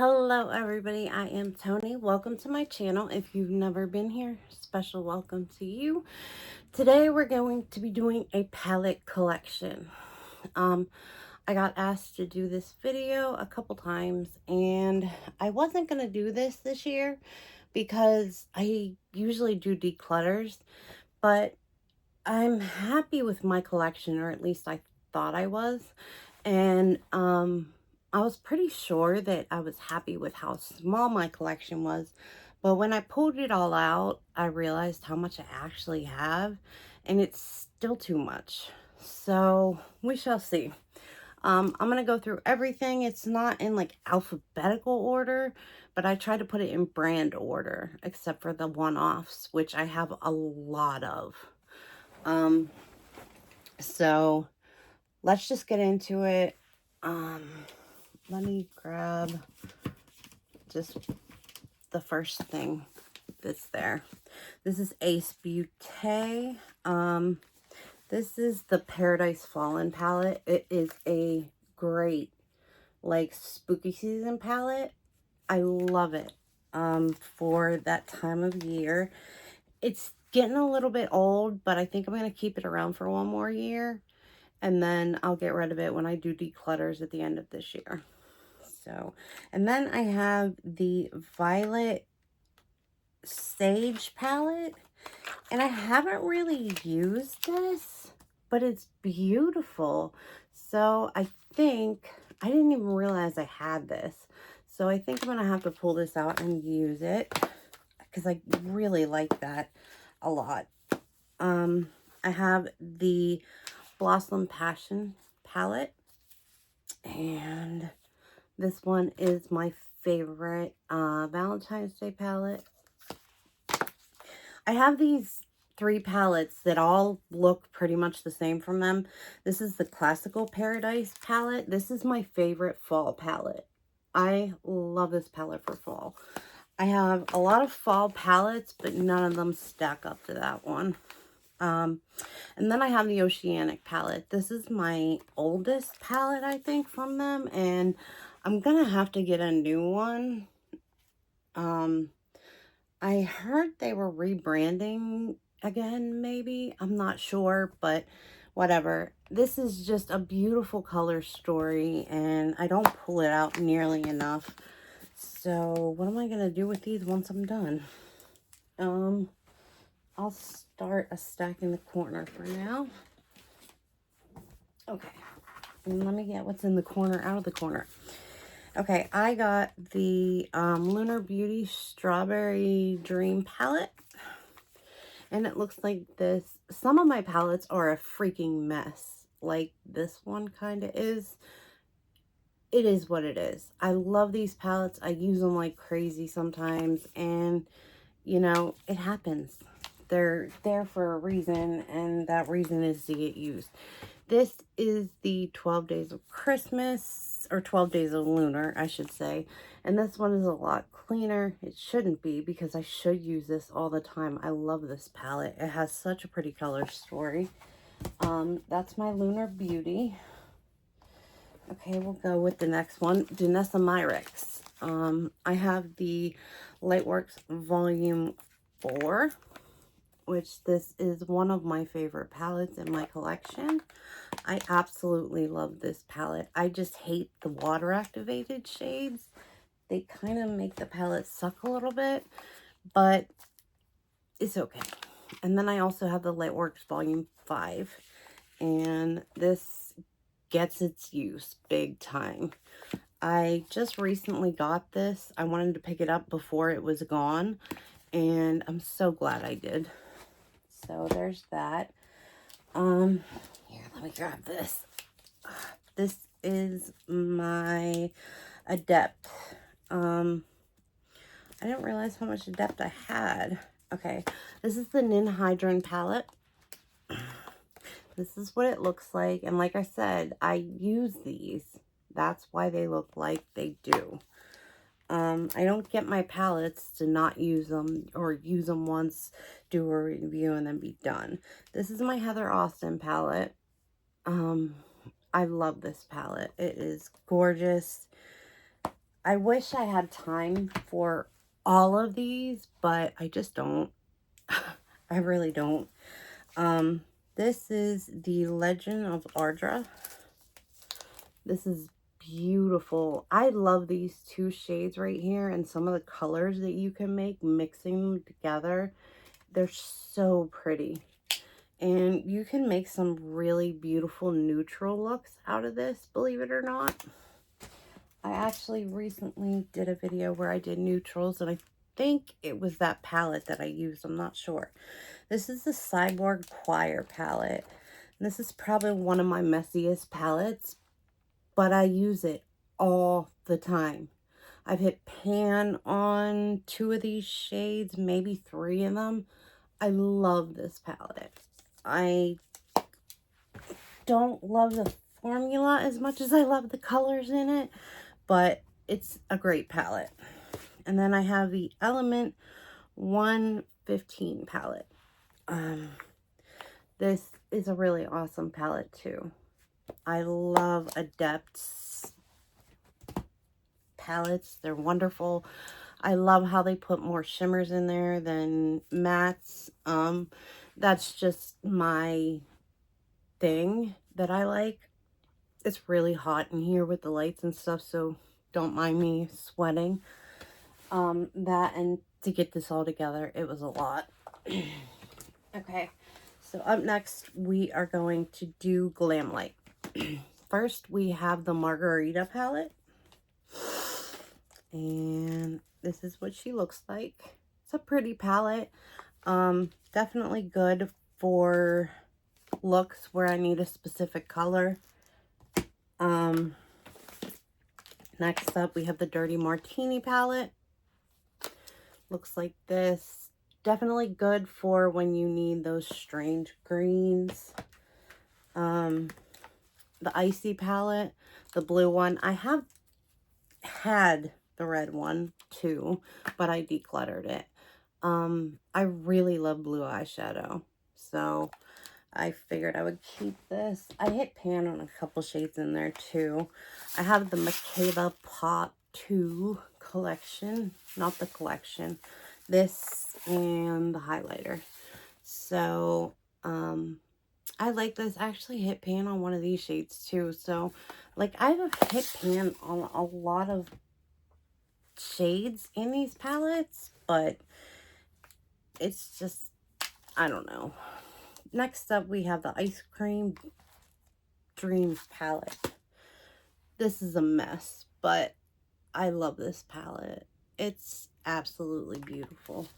Hello everybody, I am Tony. Welcome to my channel. If you've never been here, special welcome to you. Today we're going to be doing a palette collection. I got asked to do this video a couple times and I wasn't going to do this year because I usually do declutters, but I'm happy with my collection, or at least I thought I was. And I was pretty sure that I was happy with how small my collection was. But when I pulled it all out, I realized how much I actually have, and it's still too much. So we shall see. I'm going to go through everything. It's not in like alphabetical order, but I try to put it in brand order, except for the one-offs, which I have a lot of. So let's just get into it. Let me grab just the first thing that's there. This is Ace Beauté. This is the Paradise Fallen palette. It is a great, like, spooky season palette. I love it for that time of year. It's getting a little bit old, but I think I'm going to keep it around for one more year. And then I'll get rid of it when I do declutters at the end of this year. So, and then I have the Violet Sage palette. And I haven't really used this, but it's beautiful. So I think, I didn't even realize I had this. So I think I'm going to have to pull this out and use it, because I really like that a lot. I have the Blossom Passion palette, and this one is my favorite Valentine's Day palette. I have these three palettes that all look pretty much the same from them. This is the Classical Paradise palette. This is my favorite fall palette. I love this palette for fall. I have a lot of fall palettes, but none of them stack up to that one. And then I have the Oceanic palette. This is my oldest palette, I think, from them, and I'm gonna have to get a new one. I heard they were rebranding again, maybe. I'm not sure, but whatever. This is just a beautiful color story, and I don't pull it out nearly enough. So what am I going to do with these once I'm done? I'll start a stack in the corner for now. Okay. And let me get what's in the corner out of the corner. Okay, I got the Lunar Beauty Strawberry Dream palette. And it looks like this. Some of my palettes are a freaking mess. Like this one kind of is. It is what it is. I love these palettes. I use them like crazy sometimes. And, you know, it happens. They're there for a reason. And that reason is to get used. This is the 12 Days of Christmas, or 12 Days of Lunar, I should say. And this one is a lot cleaner. It shouldn't be, because I should use this all the time. I love this palette. It has such a pretty color story. That's my Lunar Beauty. Okay, we'll go with the next one, Danessa Myricks. I have the Lightworks Volume 4. Which this is one of my favorite palettes in my collection. I absolutely love this palette. I just hate the water activated shades. They kind of make the palette suck a little bit, but it's okay. And then I also have the Lightworks Volume 5, and this gets its use big time. I just recently got this. I wanted to pick it up before it was gone, and I'm so glad I did. So there's that. Here, let me grab this. This is my Adept. I didn't realize how much Adept I had. Okay, this is the Ninhydrin palette. This is what it looks like. And like I said, I use these. That's why they look like they do. I don't get my palettes to not use them, or use them once, do a review, and then be done. This is my Heather Austin palette. I love this palette. It is gorgeous. I wish I had time for all of these, but I just don't. I really don't. This is the Legend of Ardra. This is beautiful. I love these two shades right here and some of the colors that you can make mixing them together. They're so pretty. And you can make some really beautiful neutral looks out of this, believe it or not. I actually recently did a video where I did neutrals, and I think it was that palette that I used. I'm not sure. This is the Cyborg Choir palette. And this is probably one of my messiest palettes, but I use it all the time. I've hit pan on 2 of these shades, maybe 3 of them. I love this palette. I don't love the formula as much as I love the colors in it, but it's a great palette. And then I have the Element 115 palette. This is a really awesome palette too. I love Adept's palettes. They're wonderful. I love how they put more shimmers in there than mattes. That's just my thing that I like. It's really hot in here with the lights and stuff, so don't mind me sweating. That, and to get this all together, it was a lot. Okay, so up next we are going to do Glamlite. First we have the Margarita palette, and this is what she looks like. It's a pretty palette. Definitely good for looks where I need a specific color. Next up we have the Dirty Martini palette. Looks like this. Definitely good for when you need those strange greens. The Icy palette, the blue one. I have had the red one too, but I decluttered it. I really love blue eyeshadow, so I figured I would keep this. I hit pan on a couple shades in there too. I have the Michaela Pot 2 collection, not the collection, this and the highlighter. So I like this. I actually hit pan on one of these shades too. So like I've hit pan on a lot of shades in these palettes, but it's just, I don't know. Next up we have the Ice Cream Dreams palette. This is a mess, but I love this palette. It's absolutely beautiful.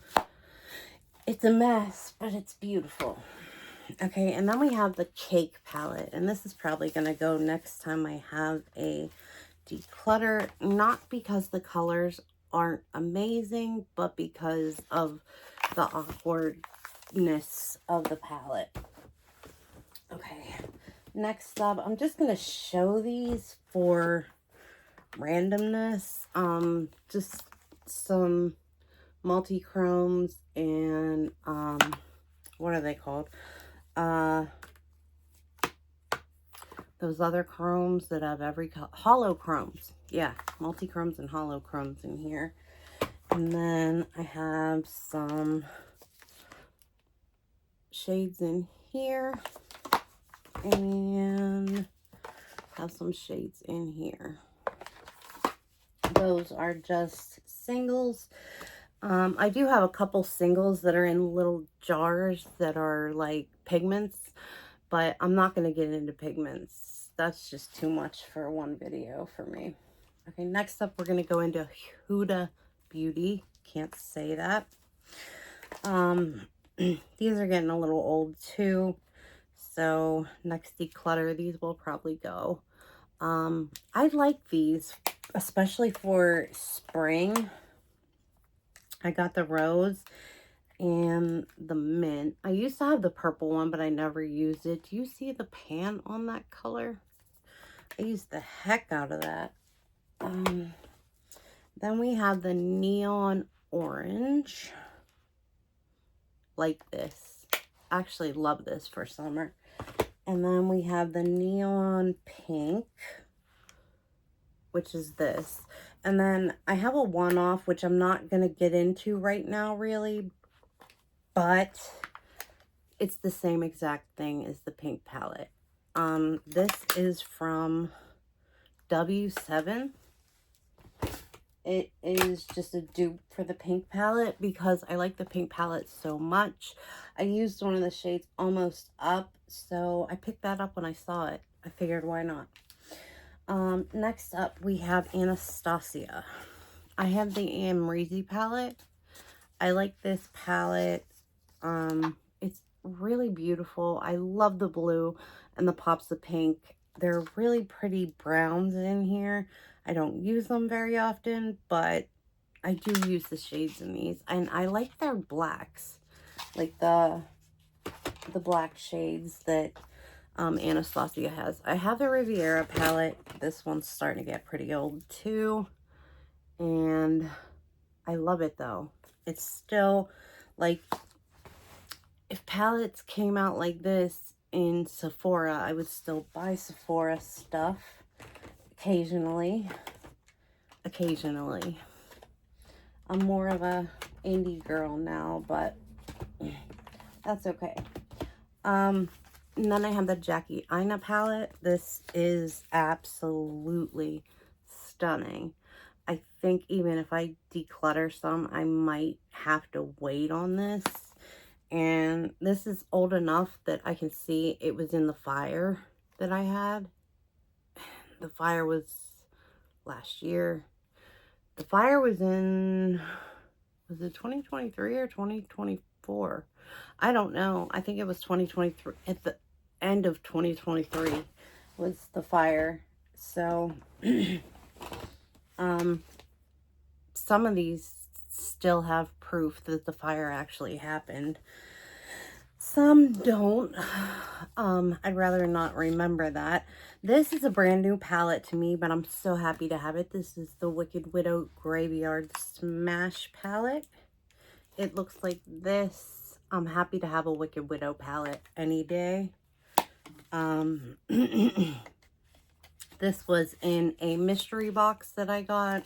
It's a mess, but it's beautiful. Okay, and then we have the Cake palette, and this is probably going to go next time I have a declutter, not because the colors aren't amazing, but because of the awkwardness of the palette. Okay, next up, I'm just going to show these for randomness. Just some multi-chromes and what are they called? Those other chromes that have every color, hollow chromes. Yeah, multi-chromes and hollow chromes in here. And then I have some shades in here and have some shades in here. Those are just singles. I do have a couple singles that are in little jars that are like pigments, but I'm not going to get into pigments. That's just too much for one video for me. Okay, next up we're going to go into Huda Beauty. Can't say that. These are getting a little old too, so next declutter these will probably go. I like these, especially for spring. I got the rose and the mint. I used to have the purple one, but I never used it. Do you see the pan on that color? I used the heck out of that. Then we have the neon orange. Like this. I actually love this for summer. And then we have the neon pink, which is this. And then I have a one-off, which I'm not going to get into right now, really. But it's the same exact thing as the pink palette. This is from W7. It is just a dupe for the pink palette because I like the pink palette so much. I used one of the shades Almost Up, so I picked that up when I saw it. I figured, why not? Next up, we have Anastasia. I have the Amrezy palette. I like this palette. It's really beautiful. I love the blue and the pops of pink. They're really pretty browns in here. I don't use them very often, but I do use the shades in these. And I like their blacks, like the black shades that Anastasia has. I have the Riviera palette. This one's starting to get pretty old too. And I love it though. It's still like, if palettes came out like this in Sephora, I would still buy Sephora stuff occasionally. I'm more of a indie girl now, but that's okay. And then I have the Jackie Aina palette. This is absolutely stunning. I think even if I declutter some, I might have to wait on this. And this is old enough that I can see it was in the fire that I had. The fire was last year. The fire was in, was it 2023 or 2024? I don't know. I think it was 2023. At the end of 2023 was the fire. So, some of these still have proof that the fire actually happened. Some don't. I'd rather not remember that. This is a brand new palette to me, but I'm so happy to have it. This is the Wicked Widow Graveyard Smash palette. It looks like this. I'm happy to have a Wicked Widow palette any day. This was in a mystery box that I got.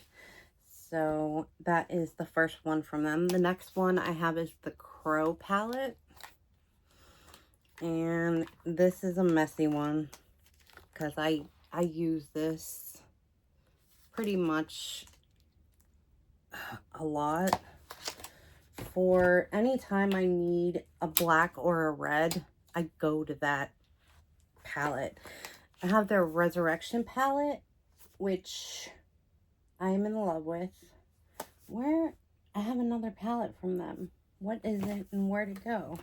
So that is the first one from them. The next one I have is the Crow palette. And this is a messy one because I use this pretty much a lot. For any time I need a black or a red, I go to that palette. I have their Resurrection palette, which I am in love with. Where? I have another palette from them. What is it and where'd it go?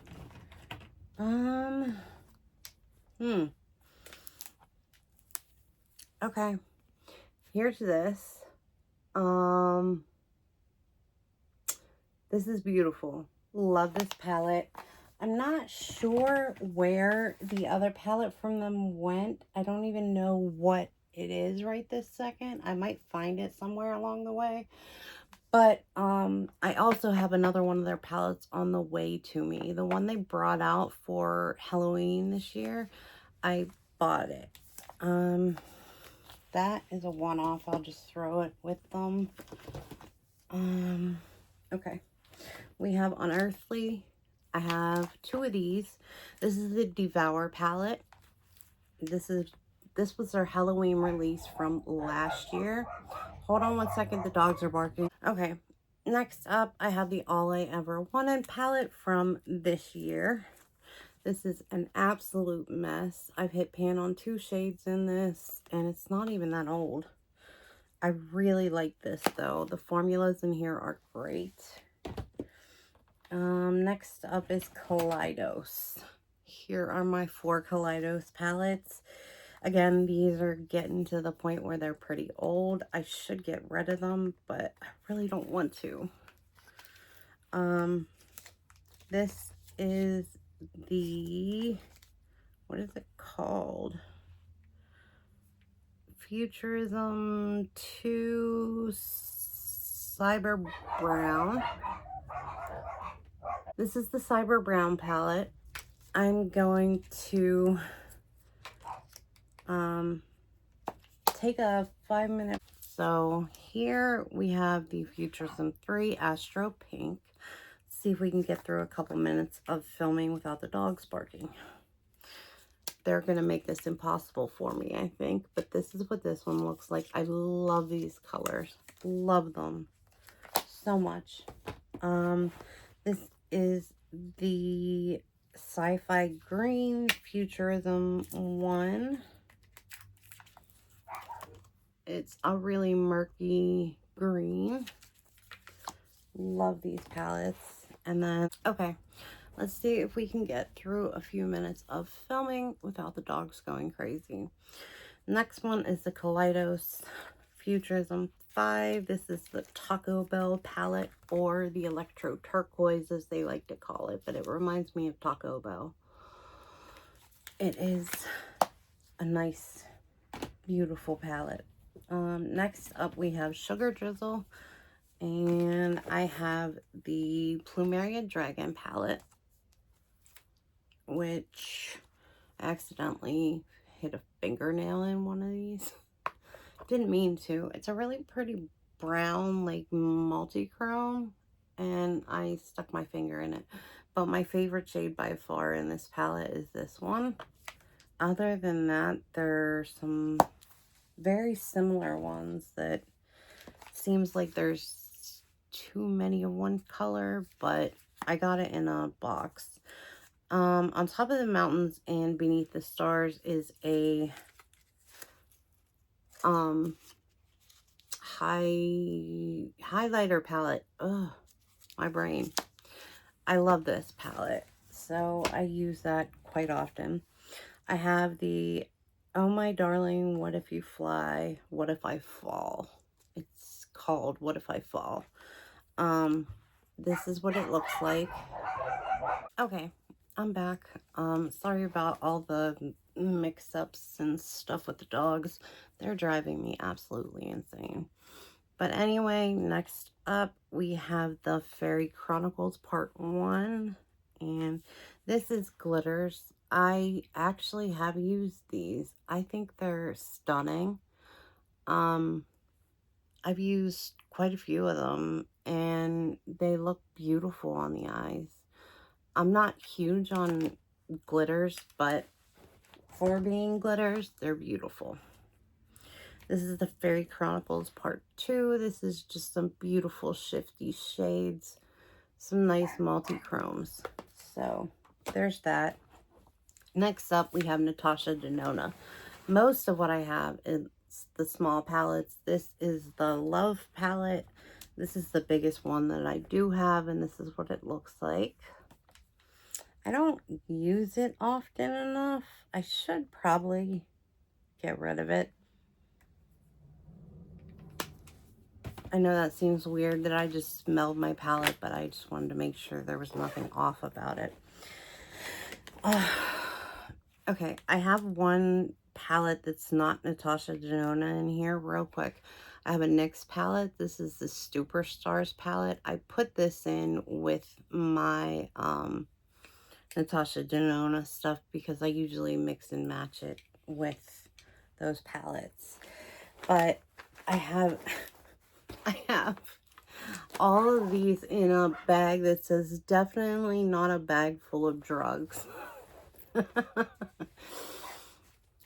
Okay. Here's this. This is beautiful. Love this palette. I'm not sure where the other palette from them went. I don't even know what it is right this second. I might find it somewhere along the way. But I also have another one of their palettes on the way to me. The one they brought out for Halloween this year, I bought it. That is a one-off. I'll just throw it with them. Okay. We have Unearthly. I have two of these. This is the Devour palette. This was their Halloween release from last year. Hold on one second, the dogs are barking. Okay, next up, I have the All I Ever Wanted palette from this year. This is an absolute mess. I've hit pan on 2 shades in this, and it's not even that old. I really like this, though. The formulas in here are great. Next up is Kaleidos. Here are my 4 Kaleidos palettes. Again, these are getting to the point where they're pretty old. I should get rid of them, but I really don't want to. This is the, what is it called? Futurism 2 Cyber Brown. This is the Cyber Brown palette. I'm going to take a 5-minute. So here we have the Futurism 3 Astro Pink. Let's see if we can get through a couple minutes of filming without the dogs barking. They're going to make this impossible for me, I think. But this is what this one looks like. I love these colors. Love them so much. This is the Sci-Fi Green Futurism 1. It's a really murky green. Love these palettes. And then, okay. Let's see if we can get through a few minutes of filming without the dogs going crazy. Next one is the Kaleidos Futurism 5. This is the Taco Bell palette, or the Electro Turquoise as they like to call it, but it reminds me of Taco Bell. It is a nice, beautiful palette. Next up we have Sugar Drizzle, and I have the Plumeria Dragon palette, which I accidentally hit a fingernail in one of these. Didn't mean to. It's a really pretty brown, like multi-chrome, and I stuck my finger in it. But my favorite shade by far in this palette is this one. Other than that, there's some very similar ones that seems like there's too many of one color, but I got it in a box. On Top of the Mountains and Beneath the Stars is a highlighter palette. Ugh, my brain. I love this palette, so I use that quite often. I have the Oh My Darling, What If You Fly, What If I Fall. It's called What If I Fall. This is what it looks like. Okay, I'm back. Sorry about all the mix-ups and stuff with the dogs. They're driving me absolutely insane. But anyway, next up we have the Fairy Chronicles Part 1. And this is glitters. I actually have used these. I think they're stunning. I've used quite a few of them, and they look beautiful on the eyes. I'm not huge on glitters, but for being glitters, they're beautiful. This is the Fairy Chronicles Part 2. This is just some beautiful shifty shades. Some nice multi-chromes. So, there's that. Next up, we have Natasha Denona. Most of what I have is the small palettes. This is the Love palette. This is the biggest one that I do have, and this is what it looks like. I don't use it often enough. I should probably get rid of it. I know that seems weird that I just smelled my palette, but I just wanted to make sure there was nothing off about it. Okay, I have one palette that's not Natasha Denona in here real quick. I have a NYX palette. This is the Superstars palette. I put this in with my Natasha Denona stuff because I usually mix and match it with those palettes. But I have all of these in a bag that says definitely not a bag full of drugs.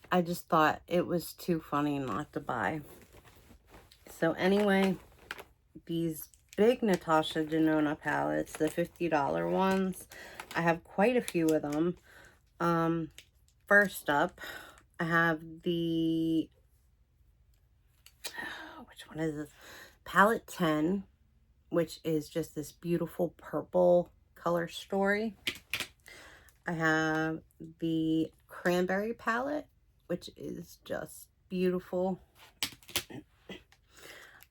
I just thought it was too funny not to buy. So anyway, these big Natasha Denona palettes, the $50 ones, I have quite a few of them. First up, I have the, which one is this? Palette 10, which is just this beautiful purple color story. I have the Cranberry palette, which is just beautiful.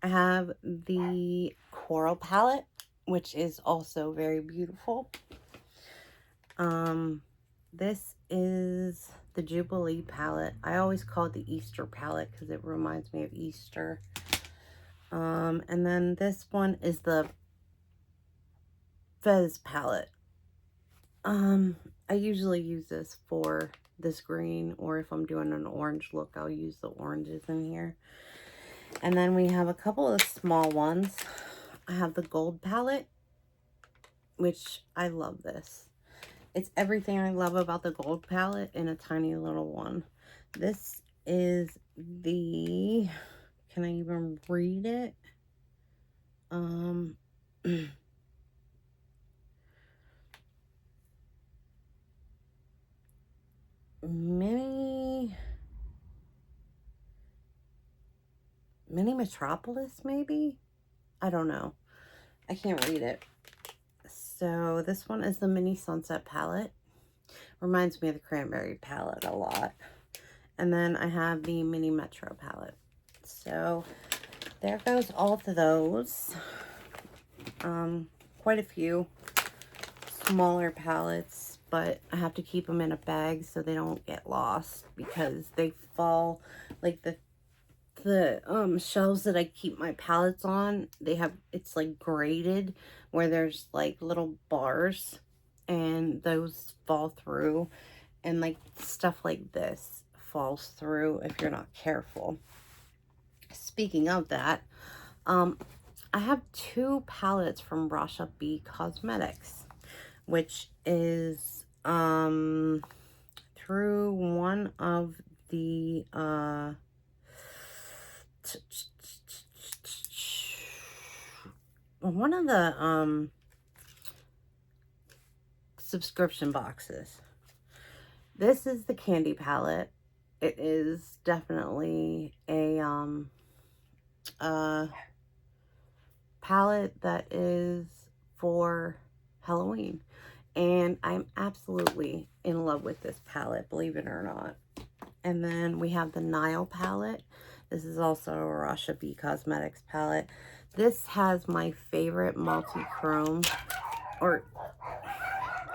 I have the Coral palette, which is also very beautiful. This is the Jubilee palette. I always call it the Easter palette because it reminds me of Easter. And then this one is the Fez palette. I usually use this for this green, or if I'm doing an orange look, I'll use the oranges in here. And then we have a couple of small ones. I have the gold palette, which I love this. It's everything I love about the gold palette in a tiny little one. This is the, can I even read it? Mini Metropolis, maybe? I don't know. I can't read it. So this one is the Mini Sunset palette. Reminds me of the Cranberry palette a lot. And then I have the Mini Metro palette. So there goes all of those. Quite a few smaller palettes, but I have to keep them in a bag so they don't get lost because they fall, like the shelves that I keep my palettes on, they have, it's like graded where there's like little bars and those fall through, and like stuff like this falls through if you're not careful. Speaking of that, I have 2 palettes from Rasha B Cosmetics, which is through one of the subscription boxes. This is the candy palette. It is definitely a palette that is for Halloween, and I'm absolutely in love with this palette, believe it or not. And then we have the Nile palette. This is also a Rasha B Cosmetics palette. This has my favorite multi-chrome, or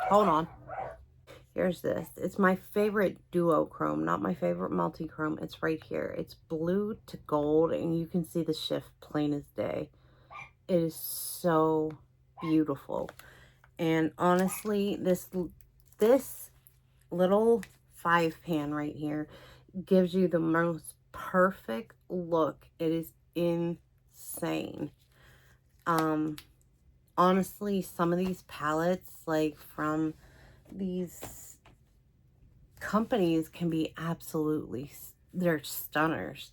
hold on, here's this. It's my favorite duochrome, not my favorite multi-chrome. It's right here. It's blue to gold, and you can see the shift plain as day. It is so beautiful. And honestly, this little 5-pan right here gives you the most perfect look. It is insane. Honestly, some of these palettes, like from these companies, can be absolutely, they're stunners,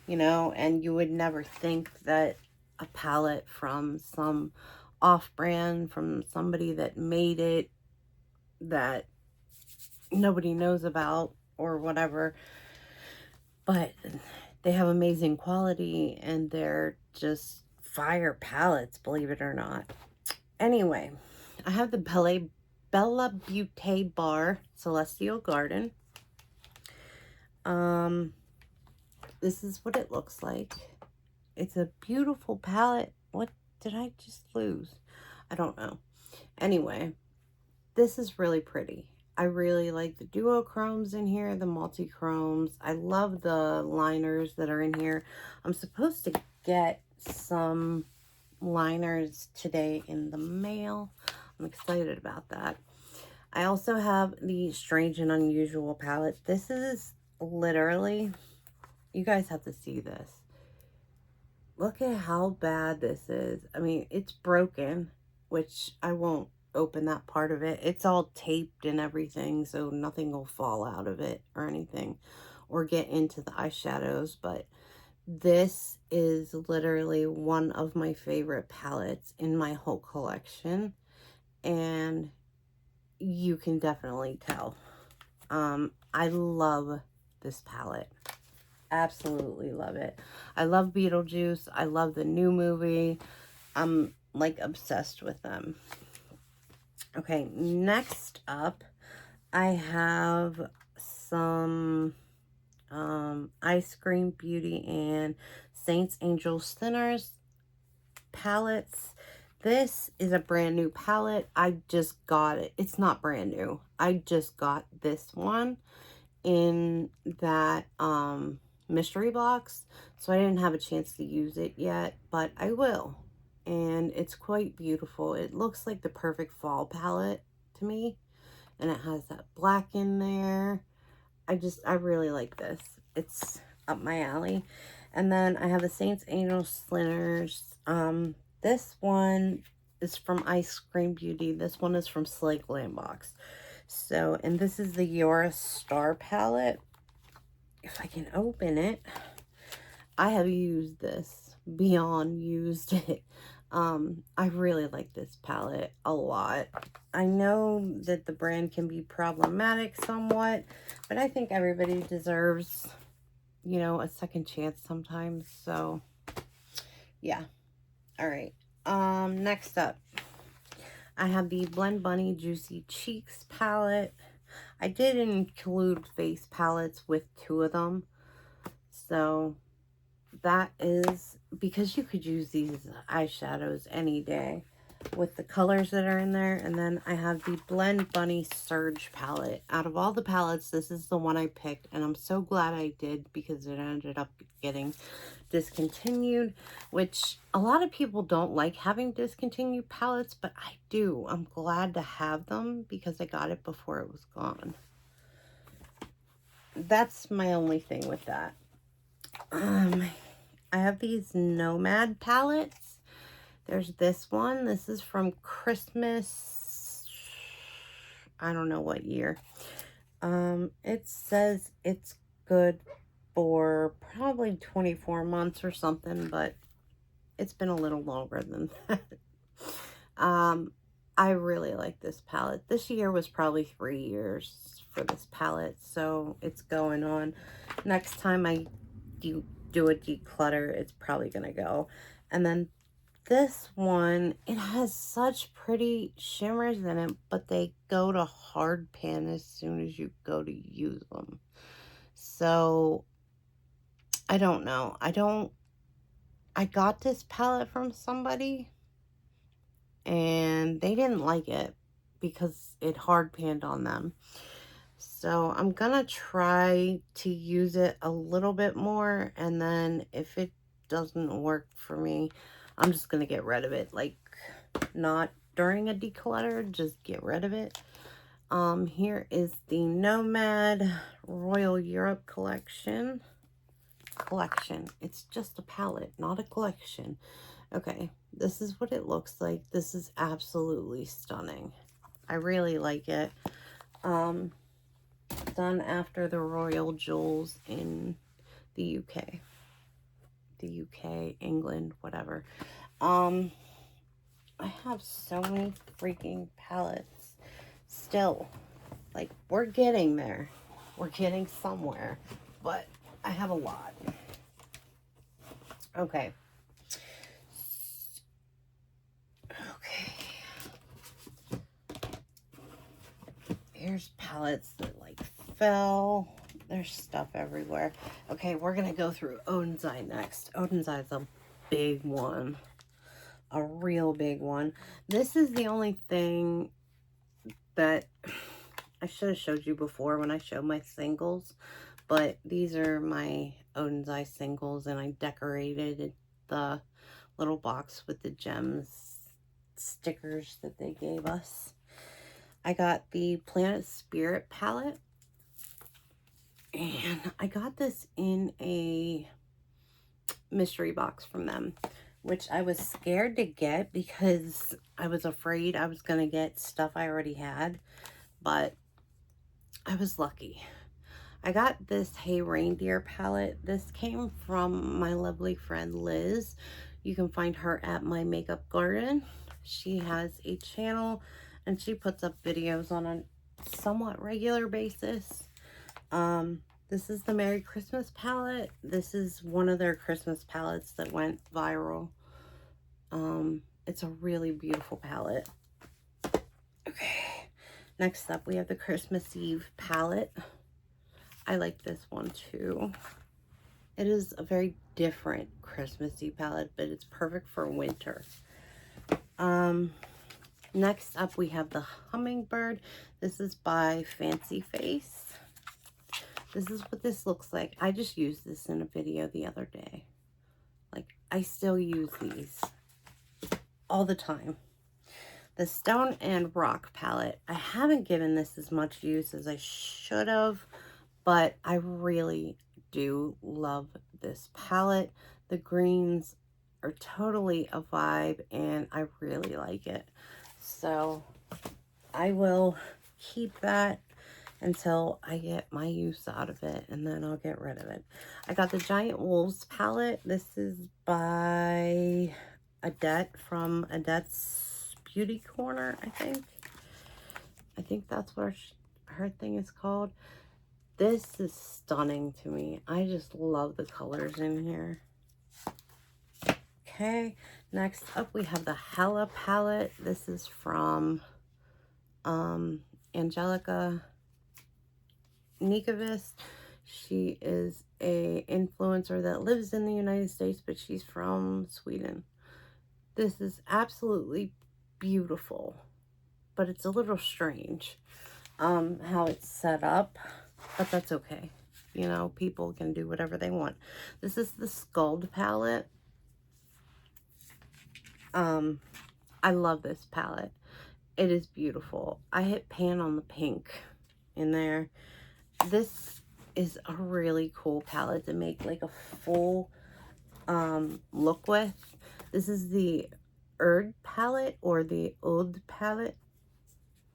you know, and you would never think that a palette from some off-brand, from somebody that made it, that nobody knows about or whatever, but they have amazing quality and they're just fire palettes, believe it or not. Anyway, I have the Bella Beauté Bar Celestial Garden. This is what it looks like. It's a beautiful palette. What did I just lose? I don't know. Anyway, this is really pretty. I really like the duochromes in here, the multi-chromes. I love the liners that are in here. I'm supposed to get some liners today in the mail. I'm excited about that. I also have the Strange and Unusual palette. This is literally, you guys have to see this. Look at how bad this is. I mean, it's broken, which I won't open that part of it. It's all taped and everything, so nothing will fall out of it or anything or get into the eyeshadows. But this is literally one of my favorite palettes in my whole collection, and you can definitely tell. I love this palette. Absolutely love it. I love Beetlejuice. I love the new movie. I'm like obsessed with them. Okay, next up, I have some Ice Cream Beauty and Saints Angels Thinners palettes. This is a brand new palette. I just got it. It's not brand new. I just got this one in that mystery box, so I didn't have a chance to use it yet, but I will. And it's quite beautiful. It looks like the perfect fall palette to me, and it has that black in there. I really like this. It's up my alley. And then I have the Saints Angel Slingers. This one is from Ice Cream Beauty. This one is from Slay Glambox. So, and this is the Yora Star palette. If I can open it, I have used this, beyond used it. I really like this palette a lot. I know that the brand can be problematic somewhat, but I think everybody deserves, you know, a second chance sometimes. So, yeah. All right. Next up, I have the Blend Bunny Juicy Cheeks palette. I did include face palettes with 2 of them. So that is because you could use these eyeshadows any day with the colors that are in there. And then I have the Blend Bunny Surge palette. Out of all the palettes, this is the one I picked, and I'm so glad I did because it ended up getting discontinued, which a lot of people don't like having discontinued palettes, but I do. I'm glad to have them because I got it before it was gone. That's my only thing with that. I have these Nomad palettes. There's this one. This is from Christmas. I don't know what year. It says it's good for probably 24 months or something, but it's been a little longer than that. I really like this palette. This year was probably 3 years for this palette, so it's going on. Next time I do a declutter, it's probably gonna go. And then this one, it has such pretty shimmers in it, but they go to hard pan as soon as you go to use them. So I don't know. I got this palette from somebody and they didn't like it because it hard panned on them. So I'm gonna try to use it a little bit more, and then if it doesn't work for me, I'm just gonna get rid of it. Like, not during a declutter, just get rid of it. Here is the Nomad Royal Europe collection. It's just a palette, not a collection. Okay, this is what it looks like. This is absolutely stunning. I really like it. Done after the Royal Jewels in the UK. The UK, England, whatever. I have so many freaking palettes still. Like, we're getting there. We're getting somewhere. But I have a lot. Okay. Here's palettes that like fell. There's stuff everywhere. Okay, we're gonna go through Odin's Eye next. Odin's Eye is a big one. A real big one. This is the only thing that I should have showed you before when I showed my singles. But these are my Odin's Eye singles, and I decorated the little box with the gems stickers that they gave us. I got the Planet Spirit palette, and I got this in a mystery box from them, which I was scared to get because I was afraid I was going to get stuff I already had, but I was lucky. I got this Hey Reindeer palette. This came from my lovely friend Liz. You can find her at My Makeup Garden. She has a channel and she puts up videos on a somewhat regular basis. This is the Merry Christmas palette. This is one of their Christmas palettes that went viral. It's a really beautiful palette. Okay, next up we have the Christmas Eve palette. I like this one too. It is a very different Christmassy palette, but it's perfect for winter. Next up, we have the Hummingbird. This is by Fancy Face. This is what this looks like. I just used this in a video the other day. Like, I still use these all the time. The Stone and Rock palette. I haven't given this as much use as I should have, but I really do love this palette. The greens are totally a vibe, and I really like it. So I will keep that until I get my use out of it, and then I'll get rid of it. I got the Giant Wolves palette. This is by Adette from Adette's Beauty Corner, I think. I think that's what her thing is called. This is stunning to me. I just love the colors in here. Okay, next up we have the Hella palette. This is from Angelica Nikovic. She is a influencer that lives in the United States, but she's from Sweden. This is absolutely beautiful, but it's a little strange how it's set up, but that's okay. You know, people can do whatever they want. This is the Skuld palette. I love this palette. It is beautiful. I hit pan on the pink in there. This is a really cool palette to make like a full look with. This is the Erd palette or the Oud palette.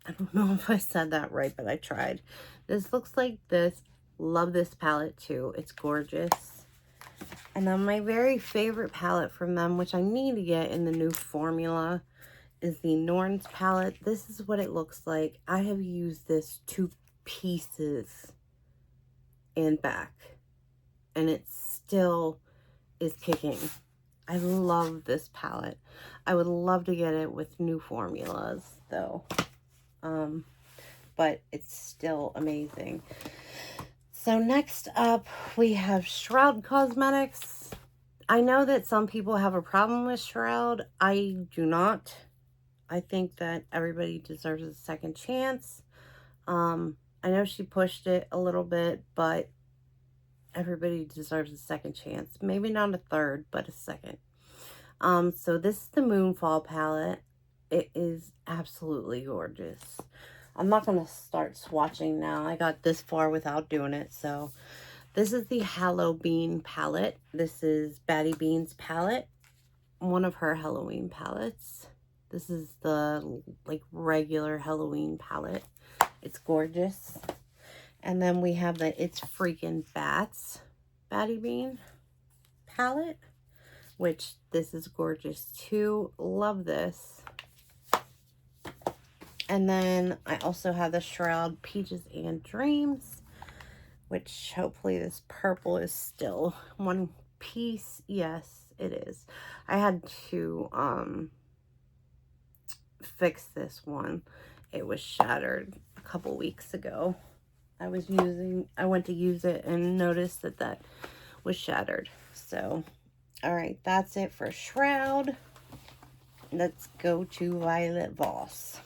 I don't know if I said that right, but I tried. This looks like this. Love this palette too. It's gorgeous. And then my very favorite palette from them, which I need to get in the new formula, is the Norns palette. This is what it looks like. I have used this to pieces and back, and it still is kicking. I love this palette. I would love to get it with new formulas though, but it's still amazing. So next up we have Shroud Cosmetics. I know that some people have a problem with Shroud. I do not. I think that everybody deserves a second chance. I know she pushed it a little bit, but everybody deserves a second chance. Maybe not a third, but a second. So this is the Moonfall palette. It is absolutely gorgeous. I'm not going to start swatching now. I got this far without doing it. So this is the Halloween palette. This is Batty Bean's palette. One of her Halloween palettes. This is the like regular Halloween palette. It's gorgeous. And then we have the It's Freaking Bats Batty Bean palette, which this is gorgeous too. Love this. And then I also have the Shroud Peaches and Dreams, which hopefully this purple is still one piece. Yes, it is. I had to fix this one. It was shattered a couple weeks ago. I went to use it and noticed that that was shattered. So, all right, that's it for Shroud. Let's go to Violet Voss.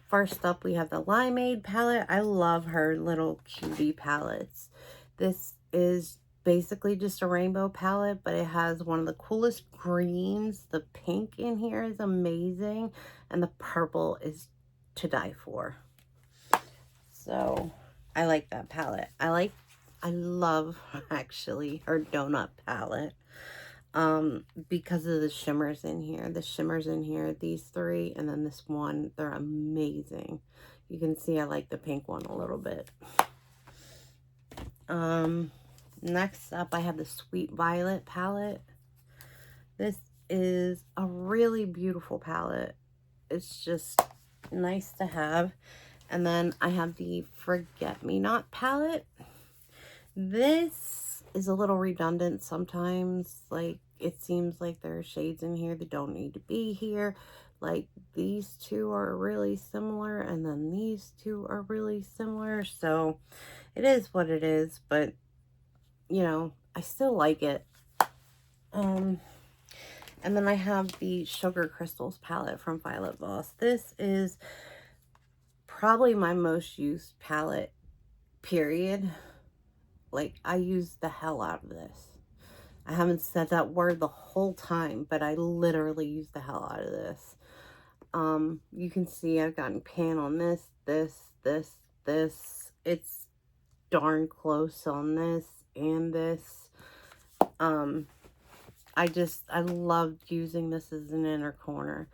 First up, we have the Limeade palette. I love her little cutie palettes. This is basically just a rainbow palette, but it has one of the coolest greens. The pink in here is amazing, and the purple is to die for. So I like that palette. I love actually her donut palette because of the shimmers in here. The shimmers in here, these three, and then this one, they're amazing. You can see I like the pink one a little bit. Next up, I have the Sweet Violet palette. This is a really beautiful palette. It's just nice to have. And then I have the Forget Me Not palette. This is a little redundant sometimes. Like, it seems like there are shades in here that don't need to be here. Like, these two are really similar, and then these two are really similar. So, it is what it is, but, you know, I still like it. And then I have the Sugar Crystals palette from Violet Voss. This is probably my most used palette, period. Like, I use the hell out of this. I haven't said that word the whole time, but I literally use the hell out of this. You can see I've gotten pan on this. It's darn close on this and this. I loved using this as an inner corner,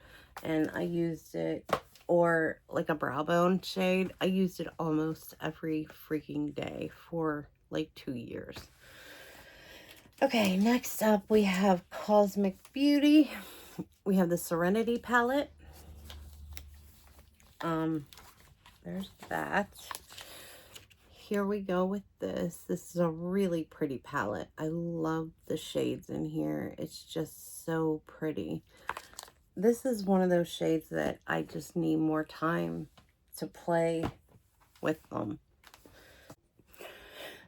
and I used it, or like a brow bone shade. I used it almost every freaking day for like 2 years. Okay, next up we have Cosmic Beauty. We have the Serenity palette. There's that. Here we go with this. This is a really pretty palette. I love the shades in here. It's just so pretty. This is one of those shades that I just need more time to play with them.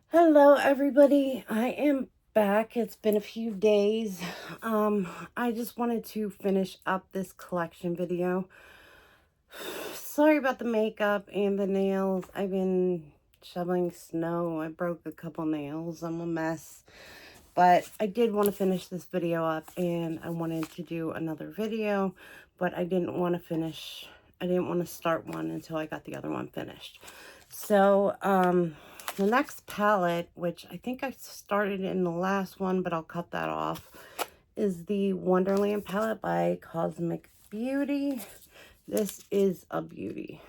Hello, everybody. I am back. It's been a few days. I just wanted to finish up this collection video. Sorry about the makeup and the nails. I've been shoveling snow. I broke a couple nails. I'm a mess. But I did want to finish this video up, and I wanted to do another video, but I didn't want to start one until I got the other one finished. So, the next palette, which I think I started in the last one, but I'll cut that off, is the Wonderland palette by Cosmic Beauty. This is a beauty.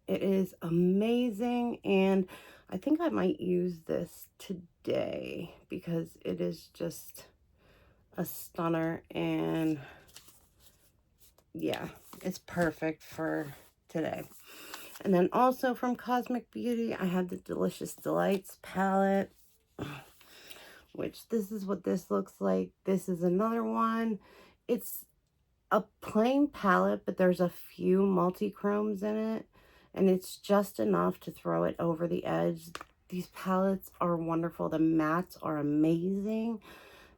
It is amazing, and I think I might use this today because it is just a stunner, and yeah, it's perfect for today. And then also from Cosmic Beauty, I have the Delicious Delights palette, which this is what this looks like. This is another one. It's a plain palette, but there's a few multi-chromes in it, and it's just enough to throw it over the edge. These palettes are wonderful. The mattes are amazing.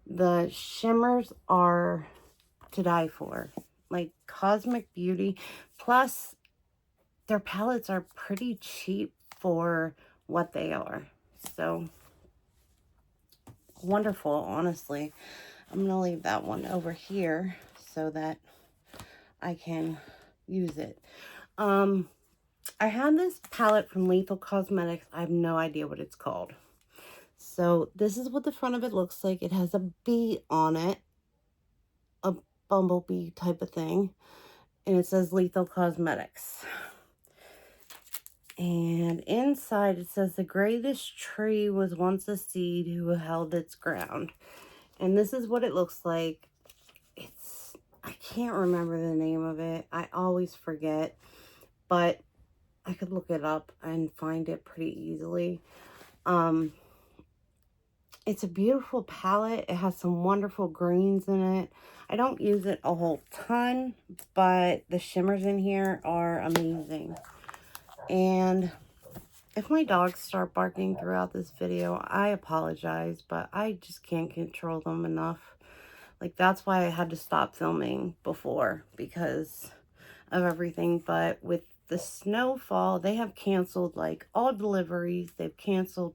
The shimmers are to die for. Like Cosmic Beauty. Plus, their palettes are pretty cheap for what they are. So, wonderful, honestly. I'm going to leave that one over here so that I can use it. I had this palette from Lethal Cosmetics. I have no idea what it's called. So this is what the front of it looks like. It has a bee on it, a bumblebee type of thing, and it says Lethal Cosmetics. And inside it says, the greatest tree was once a seed who held its ground. And this is what it looks like. I can't remember the name of it. I always forget, but I could look it up and find it pretty easily. It's a beautiful palette. It has some wonderful greens in it. I don't use it a whole ton, but the shimmers in here are amazing. And if my dogs start barking throughout this video, I apologize, but I just can't control them enough. Like, that's why I had to stop filming before, because of everything. But with the snowfall, they have canceled like all deliveries. They've canceled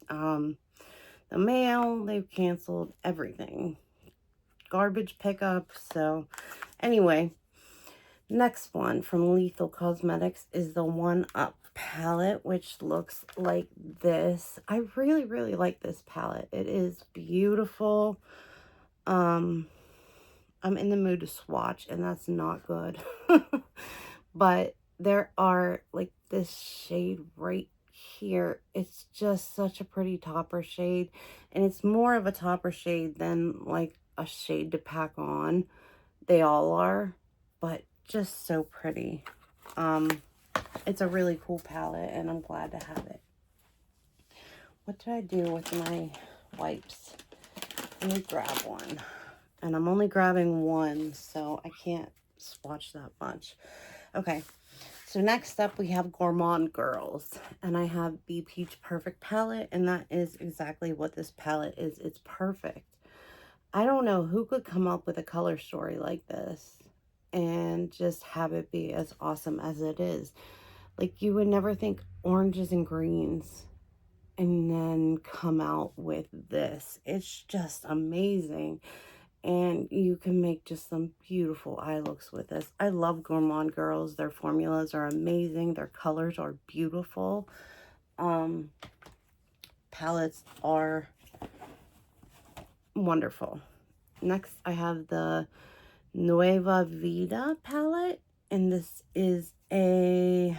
the mail. They've canceled everything. Garbage pickup. So anyway, next one from Lethal Cosmetics is the One Up palette, which looks like this. I really, really like this palette. It is beautiful. I'm in the mood to swatch, and that's not good. But there are like this shade right here. It's just such a pretty topper shade, and it's more of a topper shade than like a shade to pack on. They all are, but just so pretty. It's a really cool palette, and I'm glad to have it. What did I do with my wipes? Let me grab one. And I'm only grabbing one, so I can't swatch that much. Okay, so next up we have Gourmand Girls. And I have the Peach Perfect palette, and that is exactly what this palette is. It's perfect. I don't know who could come up with a color story like this and just have it be as awesome as it is. Like, you would never think oranges and greens and then come out with this. It's just amazing. And you can make just some beautiful eye looks with this. I love Gourmand Girls. Their formulas are amazing. Their colors are beautiful. Palettes are wonderful. Next, I have the Nueva Vida palette, and this is a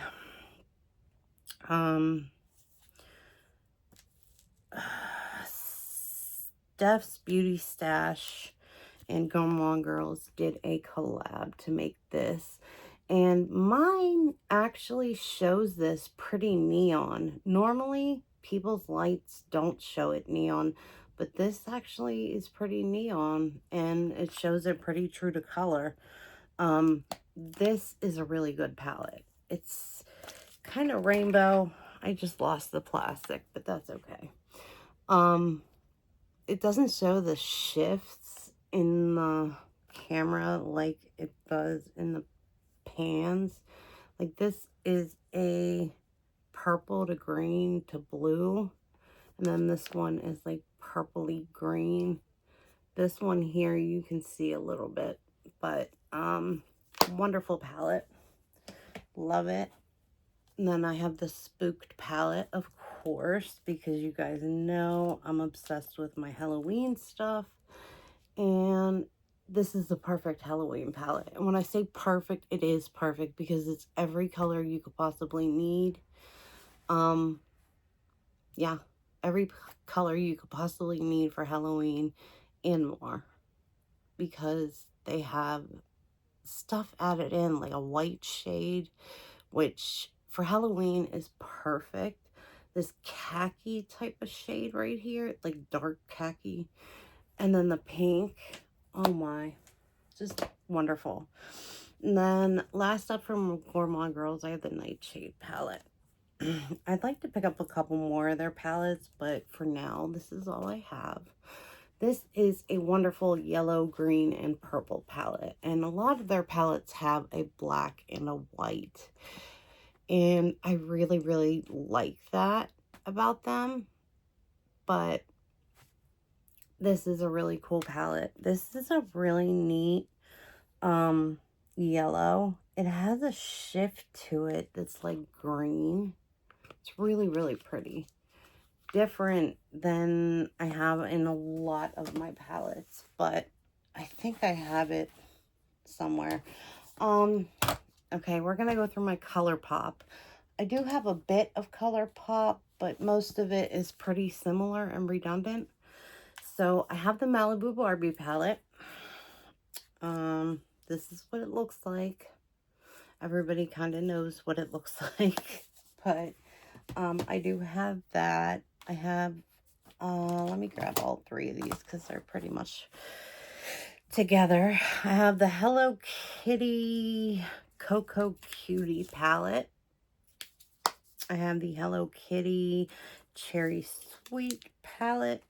Steph's Beauty Stash and Gone Girls did a collab to make this. And mine actually shows this pretty neon. Normally, people's lights don't show it neon, but this actually is pretty neon, and it shows it pretty true to color. This is a really good palette. It's kind of rainbow. I just lost the plastic, but that's okay. It doesn't show the shifts in the camera like it does in the pans. Like, this is a purple to green to blue, and then this one is like purpley green. This one here you can see a little bit, but wonderful palette, love it. And then I have the Spooked palette, of course, because you guys know I'm obsessed with my Halloween stuff. And this is the perfect Halloween palette. And when I say perfect, it is perfect because it's every color you could possibly need. Yeah, every color you could possibly need for Halloween and more. Because they have stuff added in, like a white shade, which for Halloween is perfect. This khaki type of shade right here, like dark khaki. And then the pink, oh my, just wonderful. And then last up from Gourmand Girls, I have the Nightshade palette. I'd like to pick up a couple more of their palettes, but for now, this is all I have. This is a wonderful yellow, green, and purple palette. And a lot of their palettes have a black and a white. And I really, really like that about them. But this is a really cool palette. This is a really neat yellow. It has a shift to it that's like green. It's really, really pretty. Different than I have in a lot of my palettes, but I think I have it somewhere. Okay, we're gonna go through my ColourPop. I do have a bit of ColourPop, but most of it is pretty similar and redundant. So I have the Malibu Barbie palette. This is what it looks like. Everybody kind of knows what it looks like, but I do have that. I have, let me grab all three of these because they're pretty much together. I have the Hello Kitty Cocoa Cutie palette. I have the Hello Kitty Cherry Sweet palette.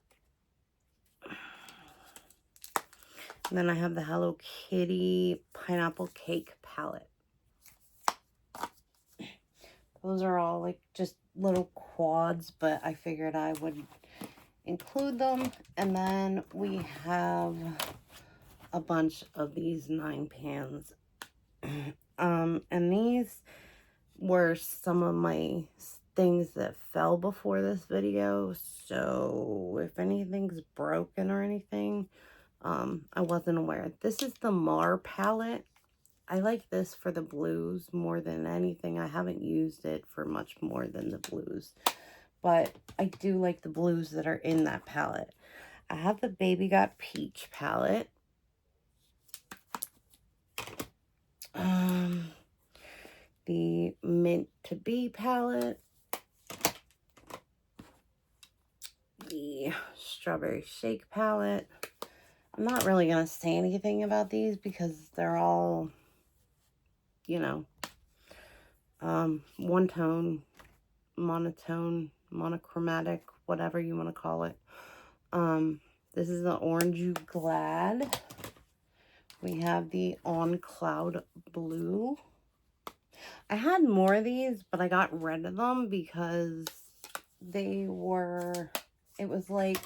And then I have the Hello Kitty Pineapple Cake palette. Those are all like just little quads, but I figured I would include them. And then we have a bunch of these 9 pans. And these were some of my things that fell before this video. So if anything's broken or anything, I wasn't aware. This is the Mar palette. I like this for the blues more than anything. I haven't used it for much more than the blues. But I do like the blues that are in that palette. I have the Baby Got Peach palette. The Mint to Be palette. The Strawberry Shake palette. I'm not really going to say anything about these because they're all, you know, one tone, monotone, monochromatic, whatever you want to call it. This is the Orange You Glad. We have the On Cloud Blue. I had more of these, but I got rid of them because they were, it was like,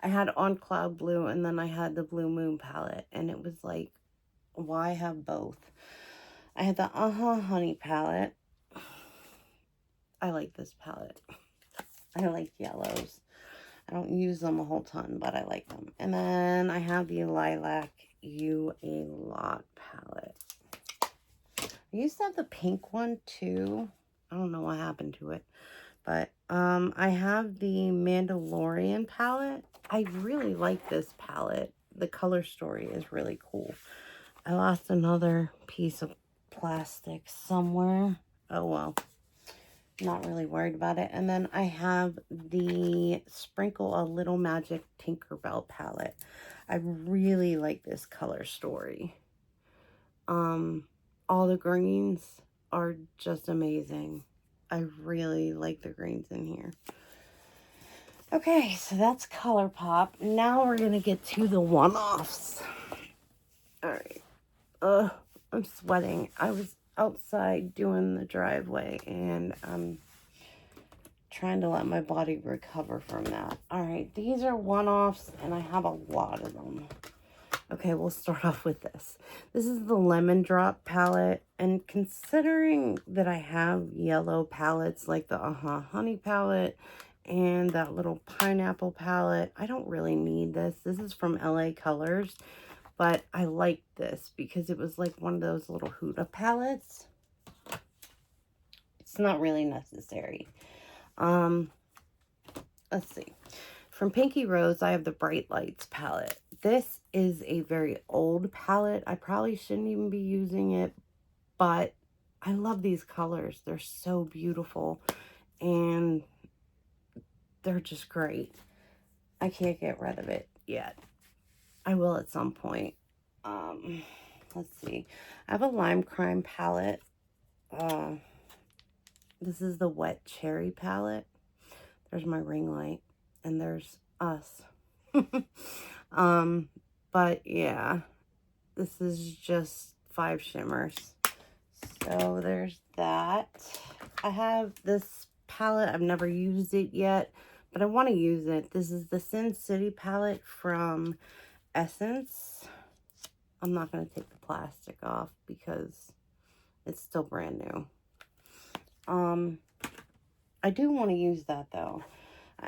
I had On Cloud Blue and then I had the Blue Moon palette. And it was like, why have both? I had the Honey palette. I like this palette. I like yellows. I don't use them a whole ton, but I like them. And then I have the Lilac You a Lot palette. I used to have the pink one too. I don't know what happened to it. But I have the Mandalorian palette. I really like this palette. The color story is really cool. I lost another piece of plastic somewhere. Oh well. Not really worried about it. And then I have the Sprinkle a Little Magic Tinkerbell palette. I really like this color story. All the greens are just amazing. I really like the greens in here. Okay, so that's ColourPop. Now we're going to get to the one-offs. All right. I'm sweating. I was outside doing the driveway, and I'm trying to let my body recover from that. All right, these are one-offs, and I have a lot of them. Okay, we'll start off with this. This is the Lemon Drop palette, and considering that I have yellow palettes like the Honey palette and that little pineapple palette, I don't really need this. This is from LA Colors, but I like this because it was like one of those little Huda palettes. It's not really necessary. Let's see. From Pinky Rose, I have the Bright Lights palette. This is a very old palette. I probably shouldn't even be using it, but I love these colors. They're so beautiful, and they're just great. I can't get rid of it yet. I will at some point. Let's see. I have a Lime Crime palette. This is the Wet Cherry palette. There's my ring light, and there's us. But yeah, this is just 5 shimmers. So there's that. I have this palette. I've never used it yet, but I want to use it. This is the Sin City palette from Essence. I'm not going to take the plastic off because it's still brand new. I do want to use that though.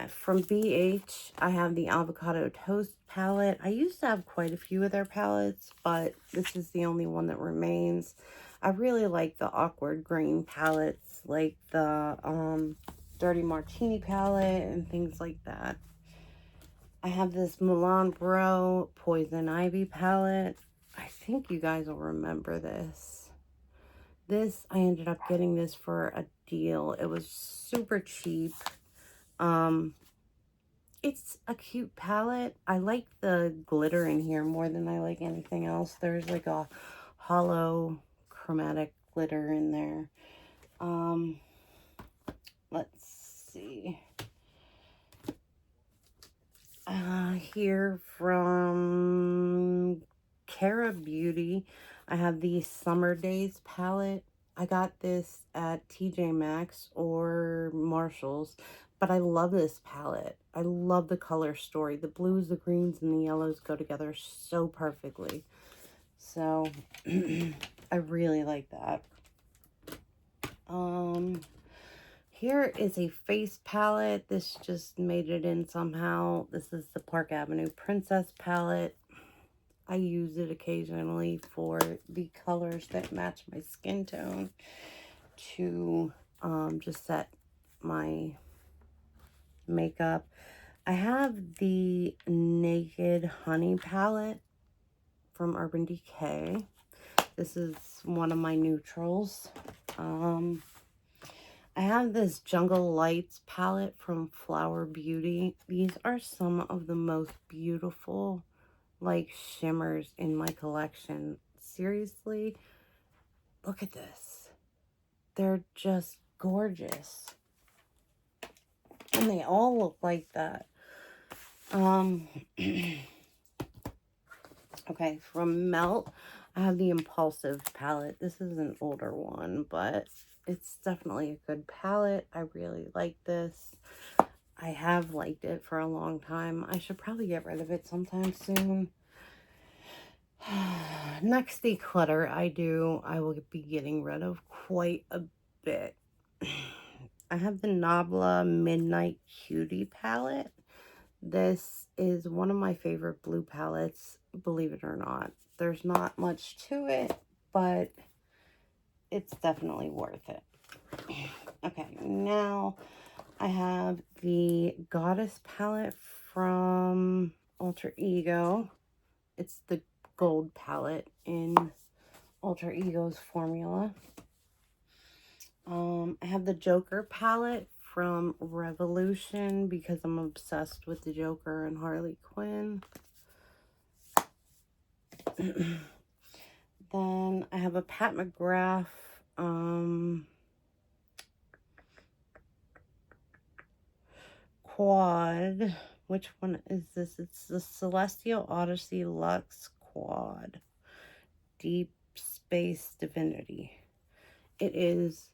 From BH, I have the Avocado Toast palette. I used to have quite a few of their palettes, but this is the only one that remains. I really like the Awkward Green palettes, like the Dirty Martini palette and things like that. I have this Milan Bro Poison Ivy palette. I think you guys will remember this. I ended up getting this for a deal. It was super cheap. It's a cute palette. I like the glitter in here more than I like anything else. There's like a hollow chromatic glitter in there. Let's see. Here from Cara Beauty, I have the Summer Days palette. I got this at TJ Maxx or Marshall's, but I love this palette. I love the color story. The blues, the greens, and the yellows go together so perfectly. So, I really like that. Here is a face palette. This just made it in somehow. This is the Park Avenue Princess palette. I use it occasionally for the colors that match my skin tone to just set my makeup. I have the Naked Honey palette from Urban Decay. This is one of my neutrals. I have this Jungle Lights palette from Flower Beauty. These are some of the most beautiful, like, shimmers in my collection. Seriously, look at this. They're just gorgeous. And they all look like that. Okay, from Melt, I have the Impulsive palette. This is an older one, but it's definitely a good palette. I really like this. I have liked it for a long time. I should probably get rid of it sometime soon. Next declutter I will be getting rid of quite a bit. I have the Nabla Midnight Cutie palette. This is one of my favorite blue palettes, believe it or not. There's not much to it, but it's definitely worth it. Okay, now I have the Goddess palette from Alter Ego. It's the gold palette in Alter Ego's formula. I have the Joker palette from Revolution because I'm obsessed with the Joker and Harley Quinn. Then I have a Pat McGrath quad. Which one is this? It's the Celestial Odyssey Luxe Quad. Deep Space Divinity. It is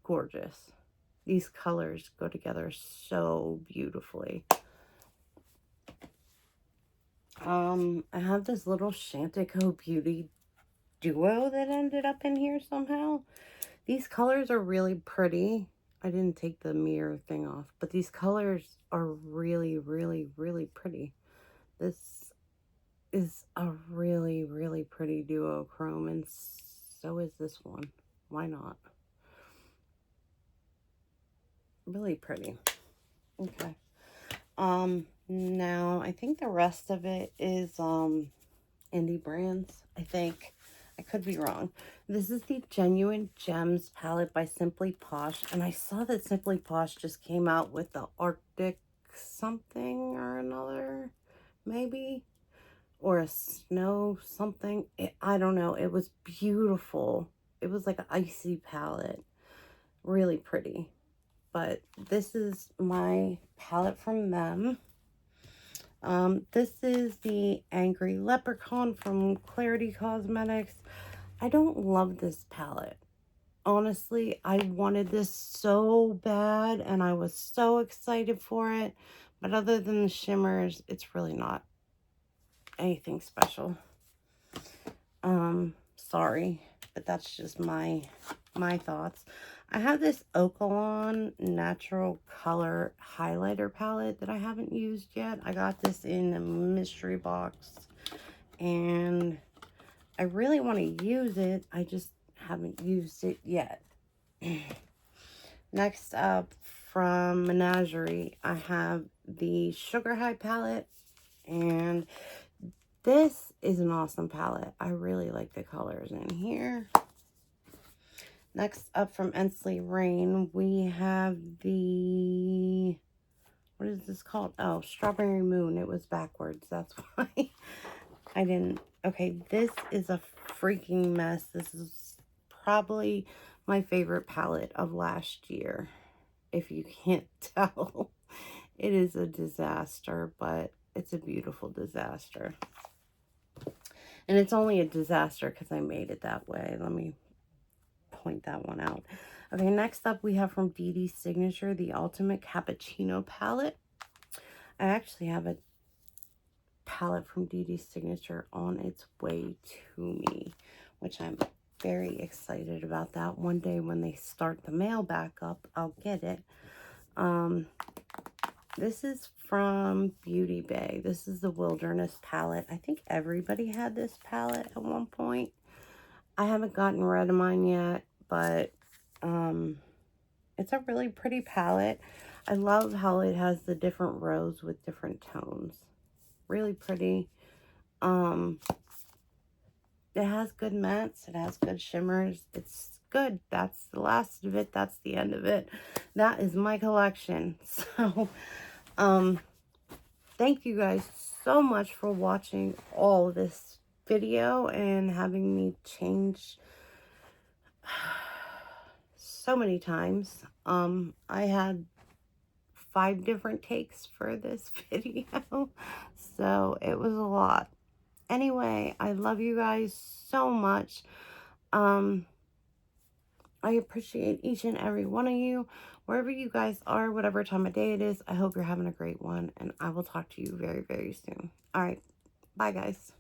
gorgeous. These colors go together so beautifully. I have this little Chantico Beauty duo that ended up in here somehow. These colors are really pretty. I didn't take the mirror thing off, but these colors are really, really, really pretty. This is a really, really pretty duochrome, and so is this one. Why not? Really pretty. Okay. Now I think the rest of it is indie brands, I think. I could be wrong. This is the Genuine Gems palette by Simply Posh, and I saw that Simply Posh just came out with the Arctic something or another, maybe, or a snow something. I don't know. It was beautiful. It was like an icy palette, really pretty. But this is my palette from them. This is the Angry Leprechaun from Clarity Cosmetics. I don't love this palette. Honestly, I wanted this so bad and I was so excited for it. But other than the shimmers, it's really not anything special. Sorry, but that's just my thoughts. I have this Okalon Natural Color Highlighter palette that I haven't used yet. I got this in a mystery box, and I really want to use it. I just haven't used it yet. Next up, from Menagerie, I have the Sugar High palette, and this is an awesome palette. I really like the colors in here. Next up, from Ensley Rain, we have the, what is this called? Oh, Strawberry Moon. It was backwards. That's why I didn't. Okay, this is a freaking mess. This is probably my favorite palette of last year, if you can't tell. It is a disaster, but it's a beautiful disaster. And it's only a disaster because I made it that way. Let me point that one out. Okay, next up we have from Dee Dee Signature, the Ultimate Cappuccino palette. I actually have a palette from Dee Dee Signature on its way to me, which I'm very excited about that. One day when they start the mail back up, I'll get it. This is from Beauty Bay. This is the Wilderness palette. I think everybody had this palette at one point. I haven't gotten rid of mine yet, but it's a really pretty palette. I love how it has the different rows with different tones. Really pretty. It has good mattes. It has good shimmers. It's good. That's the last of it. That's the end of it. That is my collection. So, thank you guys so much for watching all this video and having me change so many times. I had 5 different takes for this video, so it was a lot. Anyway, I love you guys so much. I appreciate each and every one of you, wherever you guys are, whatever time of day it is. I hope you're having a great one, and I will talk to you very, very soon. All right, bye guys.